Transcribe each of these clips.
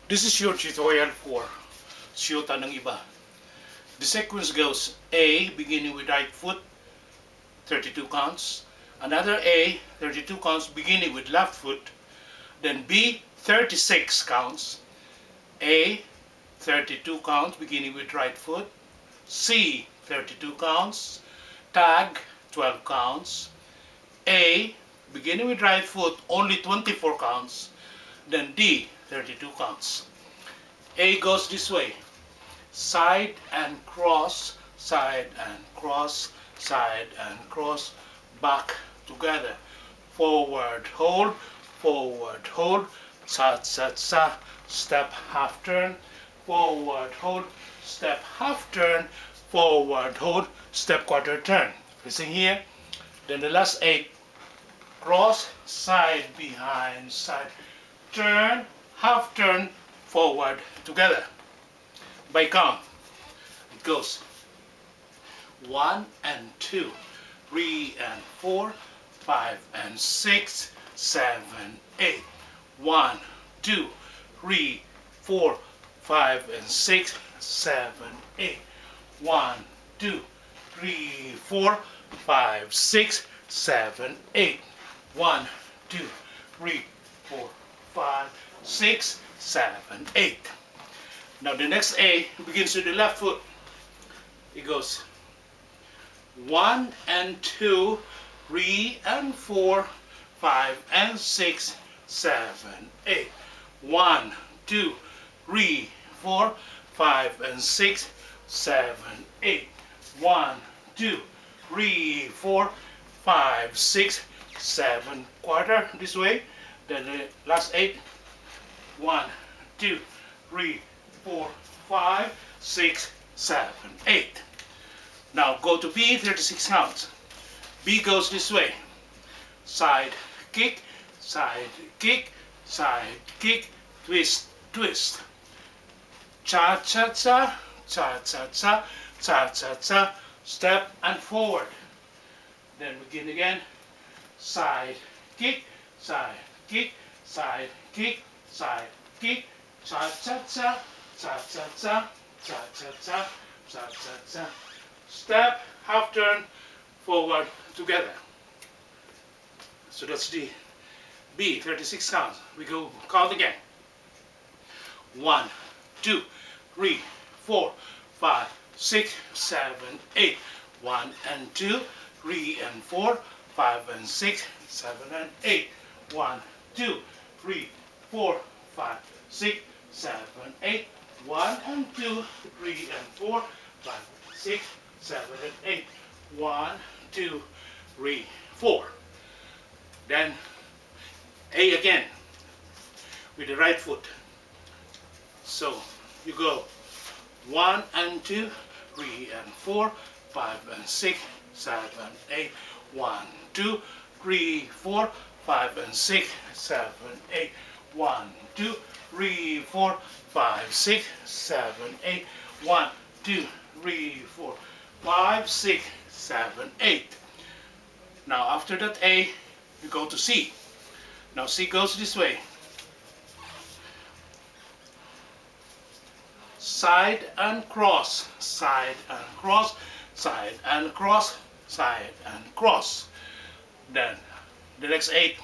This is your tutorial for Syota Ng Iba. The sequence goes A, beginning with right foot, 32 counts. Another A, 32 counts, beginning with left foot. Then B, 36 counts. A, 32 counts, beginning with right foot. C, 32 counts. Tag, 12 counts. A, beginning with right foot, only 24 counts. Then D, 32 counts. A goes this way, side and cross, side and cross, side and cross, back together, forward hold, cha cha cha, step half turn, forward hold, step half turn, forward hold, step quarter turn. Facing here, then the last 8, cross, side, behind, side, turn, half turn, forward together. By count, it goes 1 and 2, 3 and 4, 5 and 6, 7, 8. 1, 2, 3, 4, 5 and 6, 7, 8. 1, 2, 3, 4, 5, 6, 7, 8. 1, 2, 3, 4, 5, 6, 7, 8. Now the next A begins with the left foot. It goes 1 and 2, 3 and 4, 5 and 6, 7, 8. 1, 2, 3, 4, 5 and 6, 7, 8. 1, 2, 3, 4, 5, 6, 7, quarter this way. Then the last 8. 1, 2, 3, 4, 5, 6, 7, 8. Now go to B, 36 counts. B goes this way. Side kick, side kick, side kick, twist, twist. Cha cha cha, cha cha cha, cha cha cha, step and forward. Then begin again. Side kick, side kick, side kick, side kick, cha cha cha, cha cha cha, cha cha cha, cha cha cha. Step, half turn, forward together. So that's the B, 36 counts. We go count again. 1, 2, 3, 4, 5, 6, 7, 8. 1 and 2, 3 and 4, 5 and 6, 7 and 8. 1, 2, 3, 4, 5, 6, 7, 8. 1 and 2, 3 and 4, 5, 6, 7 and 8. 1, 2, 3, 4. Then A again with the right foot. So you go 1 and 2, 3 and 4, 5 and 6, 7, 8. 1, 2, 3, 4, 5 and 6, 7, 8. 1, 2, 3, 4, 5, 6, 7, 8. 1, 2, 3, 4, 5, 6, 7, 8. Now after that A, you go to C. Now C goes this way. Side and cross, side and cross, side and cross, side and cross. Then the next 8.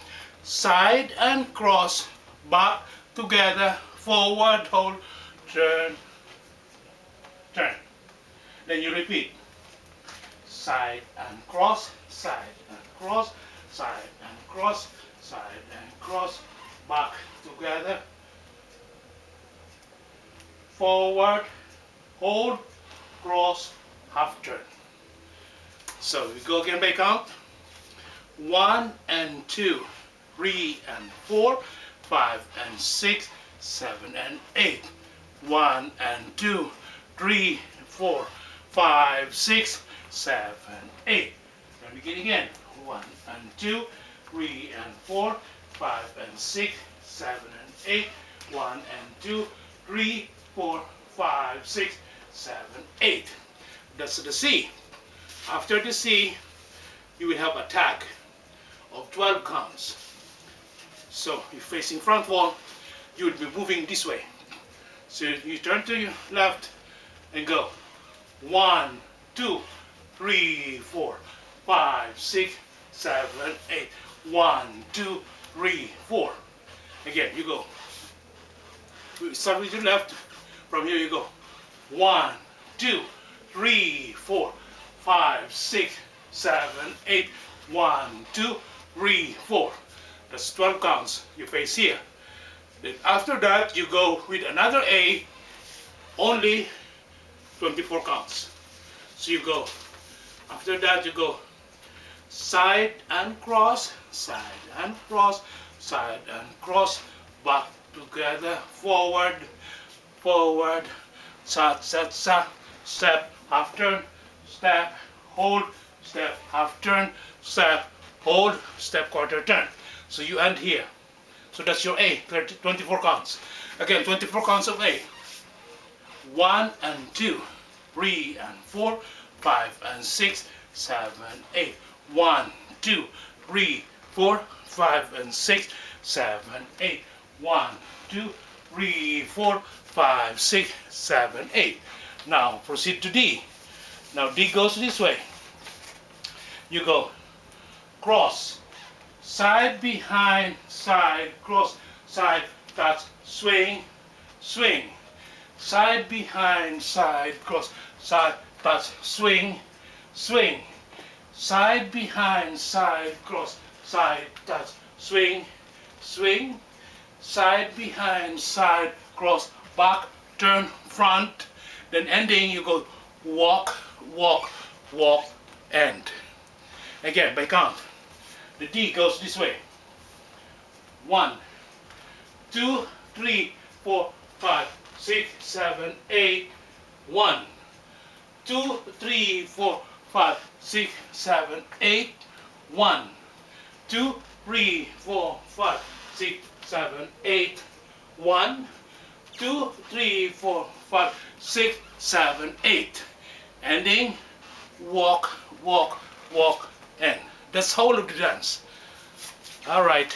Side and cross, back together, forward hold, turn, turn. Then you repeat. Side and cross, side and cross, side and cross, side and cross, back together, forward, hold, cross, half turn. So we go again by count. 1 and 2, 3 and 4, 5 and 6, 7 and 8. 1 and 2, 3, 4, 5, 6, 7, 8. Then begin again. 1 and 2, 3 and 4, 5 and 6, 7 and 8. 1 and 2, 3, 4, 5, 6, 7, 8. That's the C. After the C, you will have a tag of 12 counts. So if facing front wall, you will be moving this way. So you turn to your left and go 1, 2, 3, 4, 5, 6, 7, 8. 1, 2, 3, 4. Again, you go. Start with your left. From here you go 1, 2, 3, 4, 5, 6, 7, 8. 1, 2, 3, 4. That's 12 counts. You face here. Then after that, you go with another A, only 24 counts. So you go, after that you go side and cross, side and cross, side and cross, back together, forward, forward, sa, sa, sa, step, half turn, step, hold, step, half turn, step, hold, step, quarter turn. So you end here. So that's your A, 24 counts. Again, 24 counts of A. 1 and 2, 3 and 4, 5 and 6, 7, 8. 1, 2, 3, 4, 5 and 6, 7, 8. 1, 2, 3, 4, 5, 6, 7, 8. Now proceed to D. Now D goes this way. You go cross, side behind, side, cross, side, touch, swing, swing. Side behind, side, cross, side, touch, swing, swing. Side behind, side, cross, side, touch, swing, swing. Side behind, side, cross, back, turn, front. Then ending, you go walk, walk, walk, end. Again, by count. The D goes this way. 1, 2, 3, 4, 5, 6, 7, 8. 1, 2, 3, 4, 5, 6, 7, 8. 1, 2, 3, 4, 5, 6, 7, 8. 1, 2, 3, 4, 5, 6, 7, 8. Ending, walk, walk, walk, end. That's whole of the dance. All right.